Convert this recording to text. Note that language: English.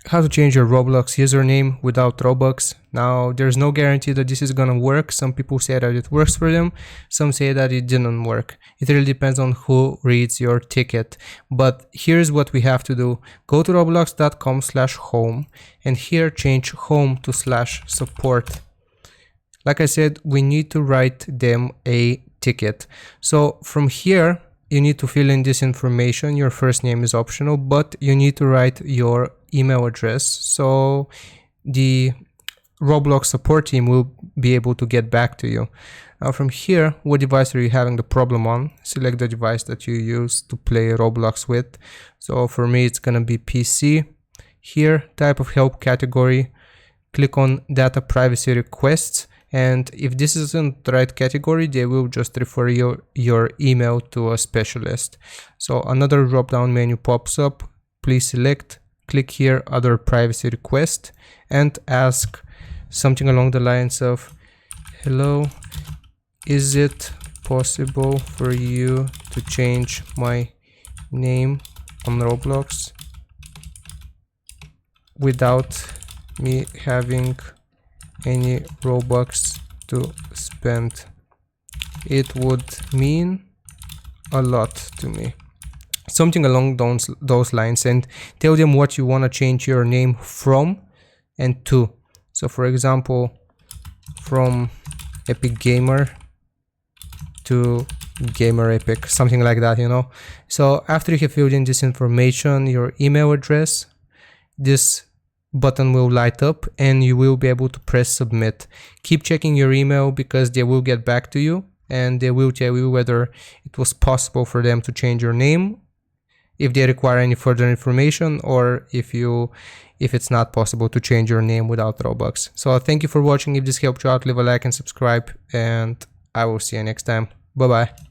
how to change your Roblox username without Robux. Now, there's no guarantee that this is gonna work. Some people say that it works for them, some say that it didn't work. It really depends on who reads your ticket. But here's what we have to do. Go to roblox.com/home and here change home to /support. Like I said, we need to write them a ticket. So from here, you need to fill in this information. Your first name is optional, but you need to write your email address so the Roblox support team will be able to get back to you. Now from here, what device are you having the problem on? Select the device that you use to play Roblox with. So for me, it's gonna be PC. Here, type of help category, click on data privacy requests. And if this isn't the right category, they will just refer your email to a specialist. So another drop-down menu pops up. Please select, click here, other privacy request, and ask something along the lines of, hello, is it possible for you to change my name on Roblox without me having any Robux to spend? It would mean a lot to me. Something along those lines, and tell them what you want to change your name from and to. So for example, from Epic Gamer to Gamer Epic, something like that, you know. So after you have filled in this information, your email address, this button will light up and you will be able to press submit. Keep checking your email because they will get back to you and they will tell you whether it was possible for them to change your name, if they require any further information, or if it's not possible to change your name without Robux. So thank you for watching. If this helped you out, leave a like and subscribe, and I will see you next time. Bye bye.